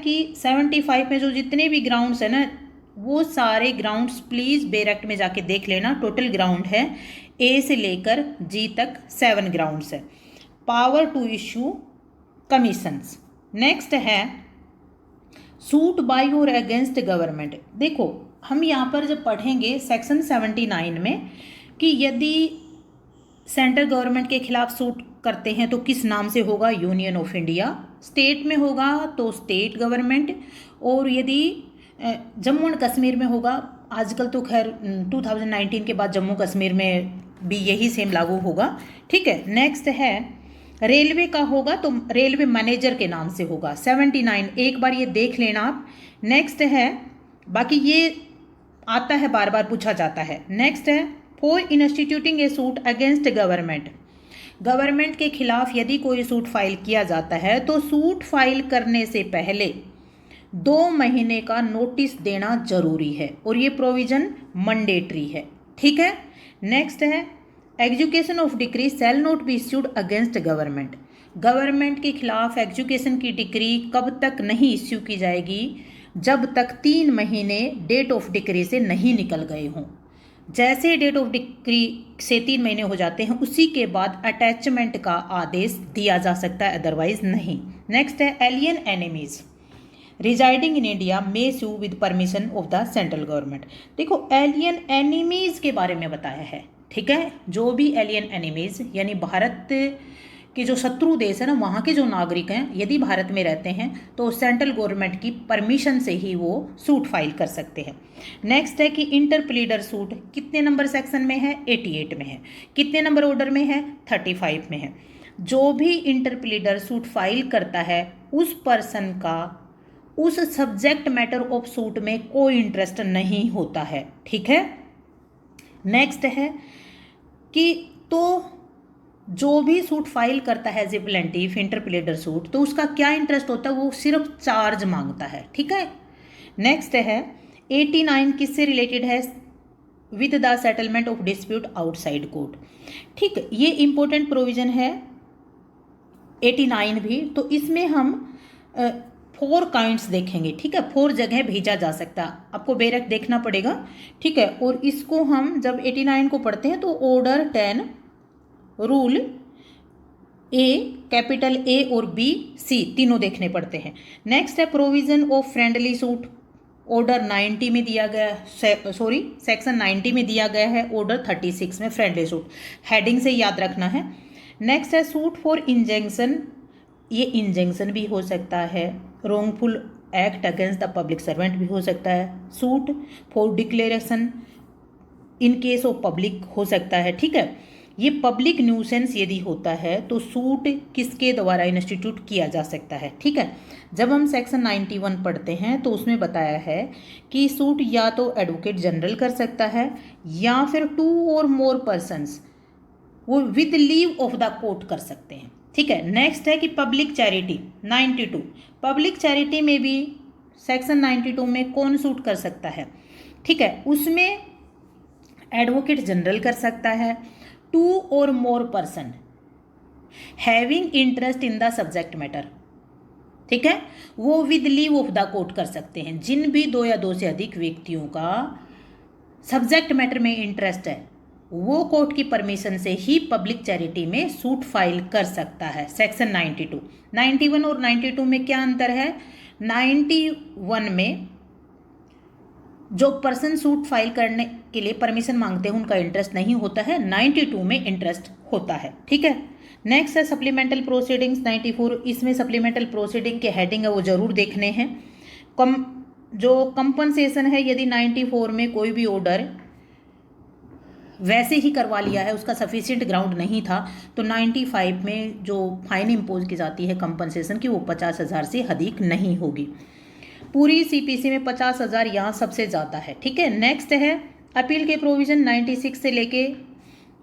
कि 75 में जो जितने भी ग्राउंड्स है ना, वो सारे ग्राउंड्स प्लीज़ बेरेक्ट में जाके देख लेना। टोटल ग्राउंड है ए से लेकर जी तक 7 ग्राउंड्स है। Power to issue commissions. Next है सूट बाय और अगेंस्ट गवर्नमेंट। देखो हम यहाँ पर जब पढ़ेंगे सेक्शन 79 में कि यदि सेंट्रल गवर्नमेंट के खिलाफ सूट करते हैं तो किस नाम से होगा, यूनियन ऑफ इंडिया। स्टेट में होगा तो स्टेट गवर्नमेंट, और यदि जम्मू एंड कश्मीर में होगा, आजकल तो खैर 2019 के बाद जम्मू कश्मीर में भी यही सेम लागू होगा, ठीक है। नेक्स्ट है रेलवे का होगा तो रेलवे मैनेजर के नाम से होगा। 79 एक बार ये देख लेना आप। नेक्स्ट है, बाकी ये आता है बार बार पूछा जाता है। नेक्स्ट है for instituting A suit against government. Government के खिलाफ यदि कोई सूट फाइल किया जाता है तो सूट फाइल करने से पहले 2 महीने का नोटिस देना जरूरी है, और ये प्रोविजन मैंडेटरी है, ठीक है। नेक्स्ट है execution of decree shall not be issued against government. Government के खिलाफ एग्जीक्यूशन की डिक्री कब तक नहीं इश्यू की जाएगी, जब तक 3 महीने डेट ऑफ डिक्री से नहीं निकल गए हों। जैसे डेट ऑफ डिक्री से 3 महीने हो जाते हैं उसी के बाद अटैचमेंट का आदेश दिया जा सकता है, अदरवाइज नहीं। नेक्स्ट है alien enemies residing in India may sue with permission of the central government. देखो एलियन एनिमीज के बारे में बताया है, ठीक है। जो भी एलियन एनिमीज यानी भारत के जो शत्रु देश है ना, वहाँ के जो नागरिक हैं यदि भारत में रहते हैं तो सेंट्रल गवर्नमेंट की परमिशन से ही वो सूट फाइल कर सकते हैं। नेक्स्ट है कि इंटरप्लीडर सूट कितने नंबर सेक्शन में है, 88 में है। कितने नंबर ऑर्डर में है, 35 में है। जो भी इंटरप्लीडर सूट फाइल करता है उस पर्सन का उस सब्जेक्ट मैटर ऑफ सूट में कोई इंटरेस्ट नहीं होता है, ठीक है। नेक्स्ट है कि तो जो भी सूट फाइल करता है एज ए प्लेंटिफ इंटरप्लेडर सूट, तो उसका क्या इंटरेस्ट होता है, वो सिर्फ चार्ज मांगता है, ठीक है। नेक्स्ट है 89 किससे रिलेटेड है, with the settlement of dispute outside court, ठीक है। ये इंपॉर्टेंट प्रोविजन है 89 भी। तो इसमें हम 4 काइंड्स देखेंगे, ठीक है। 4 जगह भेजा जा सकता है, आपको बेरेक्ट देखना पड़ेगा, ठीक है। और इसको हम जब 89 को पढ़ते हैं तो order 10 rule A, capital A और बी सी तीनों देखने पड़ते हैं। नेक्स्ट है provision of friendly suit, order 90 में दिया गया सेक्शन 90 में दिया गया है, ऑर्डर 36 में फ्रेंडली सूट, हेडिंग से याद रखना है। नेक्स्ट है सूट फॉर इंजंक्शन, ये इंजंक्शन भी हो सकता है, wrongful act against the public servant भी हो सकता है, suit for declaration in case of public हो सकता है, ठीक है। ये पब्लिक न्यूसेंस यदि होता है तो सूट किसके द्वारा इंस्टीट्यूट किया जा सकता है, ठीक है। जब हम सेक्शन 91 पढ़ते हैं तो उसमें बताया है कि सूट या तो एडवोकेट जनरल कर सकता है या फिर 2 और मोर पर्सन्स वो with leave of the court कर सकते हैं, ठीक है। नेक्स्ट है कि पब्लिक चैरिटी 92, पब्लिक चैरिटी में भी सेक्शन 92 में कौन सूट कर सकता है, ठीक है। उसमें एडवोकेट जनरल कर सकता है, 2 और more person having interest in the subject matter, ठीक है, वो with leave of the court कर सकते हैं। जिन भी 2 या 2 से अधिक व्यक्तियों का सब्जेक्ट मैटर में इंटरेस्ट है वो कोर्ट की परमिशन से ही पब्लिक चैरिटी में सूट फाइल कर सकता है, सेक्शन 92। 91 और 92 में क्या अंतर है, 91 में जो पर्सन सूट फाइल करने के लिए परमिशन मांगते हैं उनका इंटरेस्ट नहीं होता है, 92 में इंटरेस्ट होता है, ठीक है। नेक्स्ट है सप्लीमेंटल प्रोसीडिंग्स 94, इसमें सप्लीमेंटल प्रोसीडिंग के हेडिंग है वो जरूर देखने हैं। जो कंपनसेशन है यदि 94 में कोई भी ऑर्डर वैसे ही करवा लिया है, उसका सफिशिएंट ग्राउंड नहीं था, तो 95 में जो फाइन इम्पोज की जाती है कंपनसेशन की वो 50,000 से अधिक नहीं होगी। पूरी सीपीसी में 50,000 यहाँ सबसे ज़्यादा है, ठीक है। नेक्स्ट है अपील के प्रोविज़न 96 से लेके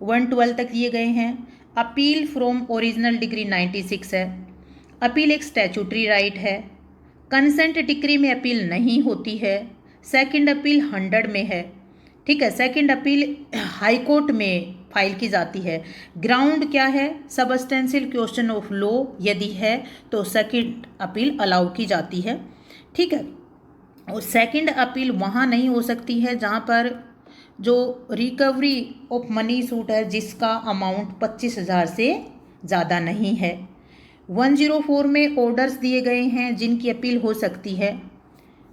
112 तक दिए गए हैं। अपील फ्रॉम ओरिजिनल डिग्री 96 है। अपील एक स्टैचूटरी राइट है। कंसेंट डिक्री में अपील नहीं होती है। सेकंड अपील 100 में है, ठीक है। सेकंड अपील हाई कोर्ट में फाइल की जाती है। ग्राउंड क्या है, सबस्टेंशियल क्वेश्चन ऑफ लॉ यदि है तो सेकंड अपील अलाउ की जाती है। ठीक है। और सेकंड अपील वहाँ नहीं हो सकती है जहाँ पर जो रिकवरी ऑफ मनी सूट है जिसका अमाउंट 25,000 से ज़्यादा नहीं है। 104 में ऑर्डर्स दिए गए हैं जिनकी अपील हो सकती है।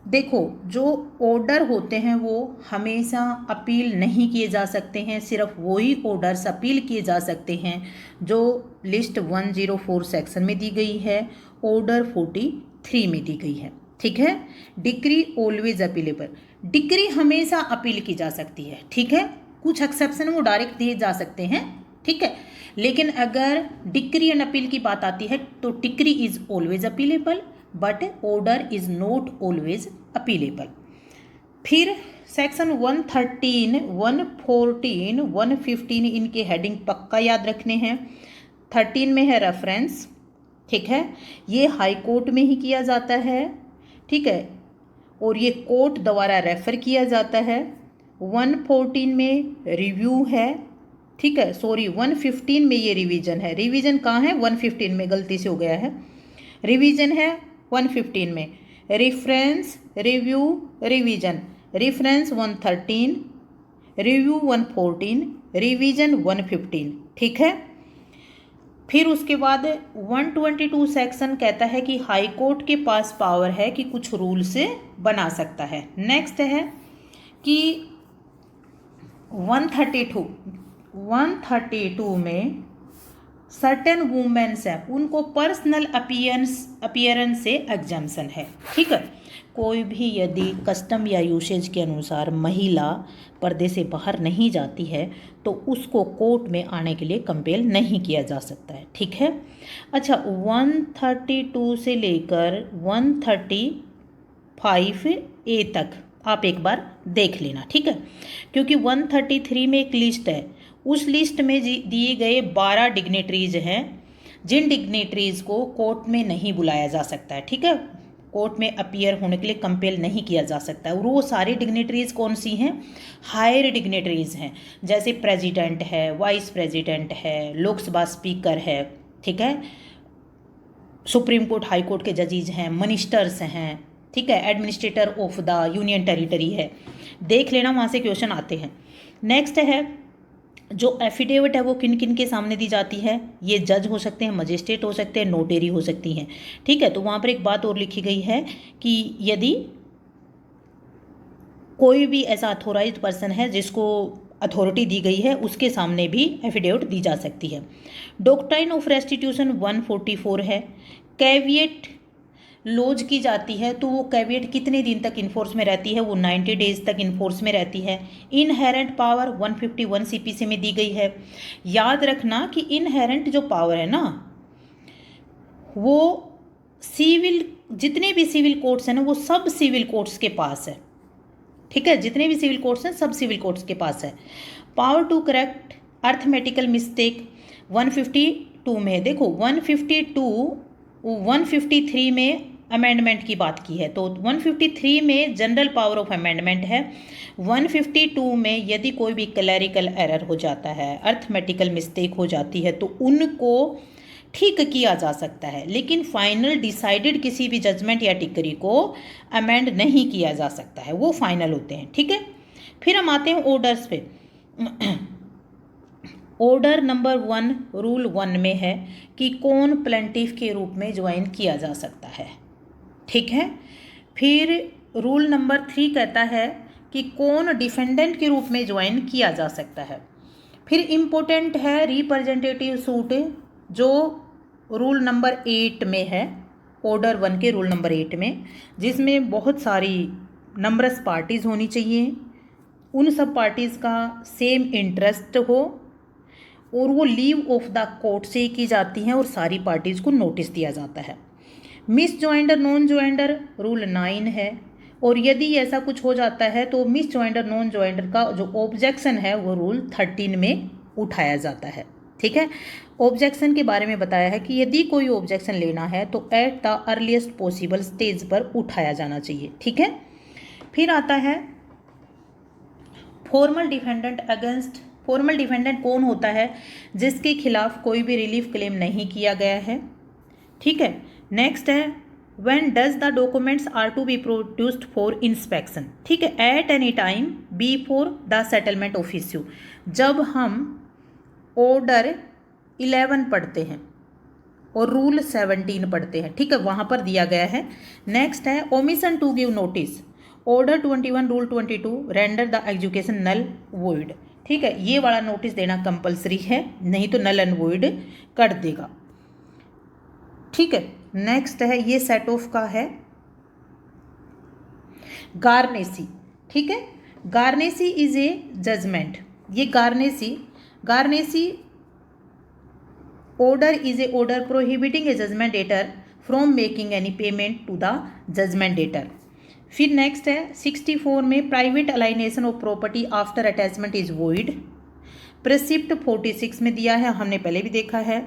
देखो, जो ऑर्डर होते हैं वो हमेशा अपील नहीं किए जा सकते हैं, सिर्फ वही ऑर्डर्स अपील किए जा सकते हैं जो लिस्ट 104 सेक्शन में दी गई है, ऑर्डर 43 में दी गई है। ठीक है। डिक्री ऑलवेज अपीलेबल, डिक्री हमेशा अपील की जा सकती है। ठीक है। कुछ एक्सेप्शन वो डायरेक्ट दिए जा सकते हैं। ठीक है। लेकिन अगर डिक्री एंड अपील की बात आती है तो decree is always appealable but order is not always appealable. फिर सेक्शन 113, 114, 115 इनके हेडिंग पक्का याद रखने हैं। 13 में है रेफरेंस। ठीक है। ये हाई कोर्ट में ही किया जाता है। ठीक है। और ये कोर्ट द्वारा रेफर किया जाता है। 114 में रिव्यू है। ठीक है। सॉरी, 115 में ये रिवीजन है। रिवीजन कहाँ है? 115 में, गलती से हो गया है। रिवीजन है 115 में। Reference, review, revision. Reference 113, review 114, revision 115। ठीक है। फिर उसके बाद 122 सेक्शन कहता है कि हाई कोर्ट के पास पावर है कि कुछ रूल से बना सकता है। नेक्स्ट है कि 132 में सर्टेन वुमेन्स हैं, उनको पर्सनल अपीयरेंस से एग्जाम्पशन है। ठीक है। कोई भी यदि कस्टम या यूसेज के अनुसार महिला पर्दे से बाहर नहीं जाती है तो उसको कोर्ट में आने के लिए कंपेल नहीं किया जा सकता है। ठीक है। अच्छा, 132 से लेकर 135A तक आप एक बार देख लेना। ठीक है। क्योंकि 133 में एक लिस्ट है, उस लिस्ट में दिए गए 12 डिग्नेटरीज हैं जिन डिग्नेटरीज को कोर्ट में नहीं बुलाया जा सकता है। ठीक है। कोर्ट में अपीयर होने के लिए कंपेल नहीं किया जा सकता है। और वो सारी डिग्नेटरीज कौन सी हैं? हायर डिग्नेटरीज हैं, जैसे प्रेसिडेंट है, वाइस प्रेसिडेंट है, लोकसभा स्पीकर है। ठीक है। सुप्रीम कोर्ट, हाई कोर्ट के जजेज हैं, मिनिस्टर्स हैं। ठीक है। Administrator of the union territory है। देख लेना, वहाँ से क्वेश्चन आते हैं। नेक्स्ट है जो एफिडेविट है वो किन किन के सामने दी जाती है? ये जज हो सकते हैं, मजिस्ट्रेट हो सकते हैं, नोटेरी हो सकती हैं। ठीक है। तो वहाँ पर एक बात और लिखी गई है कि यदि कोई भी ऐसा अथोराइज्ड पर्सन है जिसको अथॉरिटी दी गई है उसके सामने भी एफिडेविट दी जा सकती है। डॉक्ट्राइन ऑफ रेस्टिट्यूशन 144 है। कैविएट लॉज की जाती है तो वो कैविएट कितने दिन तक इन्फोर्स में रहती है? वो 90 डेज तक इन्फोर्स में रहती है। इनहेरेंट पावर 151 CPC में दी गई है। याद रखना कि इनहेरेंट जो पावर है ना, वो सिविल, जितने भी सिविल कोर्ट्स हैं ना वो सब सिविल कोर्ट्स के पास है। ठीक है। जितने भी सिविल कोर्ट्स हैं सब सिविल कोर्ट्स के पास है। Power to correct arithmetical mistake 152 में। देखो 153 में अमेंडमेंट की बात की है, तो 153 में जनरल पावर ऑफ अमेंडमेंट है। 152 में यदि कोई भी क्लैरिकल एरर हो जाता है, अर्थमेटिकल मिस्टेक हो जाती है तो उनको ठीक किया जा सकता है, लेकिन फाइनल डिसाइडेड किसी भी जजमेंट या टिकरी को अमेंड नहीं किया जा सकता है, वो फाइनल होते हैं। ठीक है। फिर हम आते हैं ऑर्डर्स पे। ऑर्डर नंबर 1 रूल 1 में है कि कौन प्लेंटिफ के रूप में ज्वाइन किया जा सकता है। ठीक है। फिर रूल नंबर 3 कहता है कि कौन डिफेंडेंट के रूप में ज्वाइन किया जा सकता है। फिर इम्पोर्टेंट है रिप्रेजेंटेटिव सूट, जो रूल नंबर 8 में है, ऑर्डर 1 के रूल नंबर 8 में, जिसमें बहुत सारी नंबरस पार्टीज़ होनी चाहिए, उन सब पार्टीज़ का सेम इंटरेस्ट हो और वो लीव ऑफ द कोर्ट से की जाती हैं और सारी पार्टीज़ को नोटिस दिया जाता है। Miss joinder, non joinder rule 9 है, और यदि ऐसा कुछ हो जाता है तो मिस ज्वाइंडर, नॉन ज्वाइंडर का जो ऑब्जेक्शन है वो रूल 13 में उठाया जाता है। ठीक है। ऑब्जेक्शन के बारे में बताया है कि यदि कोई ऑब्जेक्शन लेना है तो at the earliest possible stage पर उठाया जाना चाहिए। ठीक है। फिर आता है formal defendant against. Formal defendant कौन होता है? जिसके खिलाफ कोई भी रिलीफ क्लेम नहीं किया गया है। ठीक है। नेक्स्ट है when does the documents are to be produced for inspection, ठीक है, at any time before the settlement of issue, जब हम ऑर्डर 11 पढ़ते हैं और रूल 17 पढ़ते हैं, ठीक है, वहाँ पर दिया गया है। नेक्स्ट है omission to give notice, order 21 rule 22 render the education null void, ठीक है, ये वाला नोटिस देना कंपलसरी है, नहीं तो नल एंड वॉइड कर देगा, ठीक है। नेक्स्ट है ये सेट ऑफ का है गार्नेसी, ठीक है, गार्नेसी इज ए जजमेंट, ये गार्नेसी order is a order prohibiting a judgment debtor from making any payment to the judgment debtor। फिर नेक्स्ट है 64 में private alienation of property after attachment is void, precept 46 में दिया है, हमने पहले भी देखा है,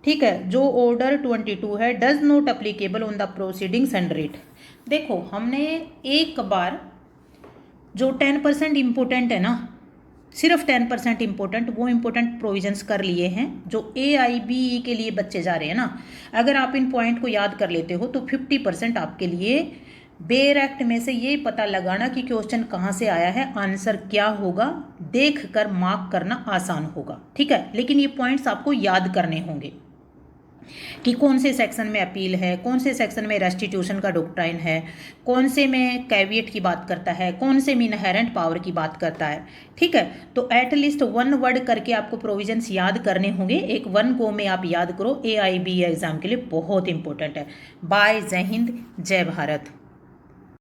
ठीक है। जो ऑर्डर 22 है does not applicable on the proceedings and rate. देखो हमने एक बार जो 10% इम्पोर्टेंट है ना, सिर्फ 10% इम्पोर्टेंट, वो इम्पोर्टेंट प्रोविजंस कर लिए हैं जो AIBE के लिए बच्चे जा रहे हैं ना। अगर आप इन पॉइंट को याद कर लेते हो तो 50% आपके लिए बेयर एक्ट में से ये पता लगाना कि क्वेश्चन कहाँ से आया है, आंसर क्या होगा, देख कर मार्क करना आसान होगा, ठीक है। लेकिन ये पॉइंट्स आपको याद करने होंगे कि कौन से सेक्शन में अपील है, कौन से सेक्शन में रेस्टिट्यूशन का डॉक्ट्राइन है, कौन से में कैविएट की बात करता है, कौन से में इनहेरेंट पावर की बात करता है, ठीक है। तो एटलीस्ट 1 वर्ड करके आपको प्रोविजंस याद करने होंगे, एक 1 गो में आप याद करो, AIBE एग्जाम के लिए बहुत इंपॉर्टेंट है। बाय, जय हिंद, जय भारत।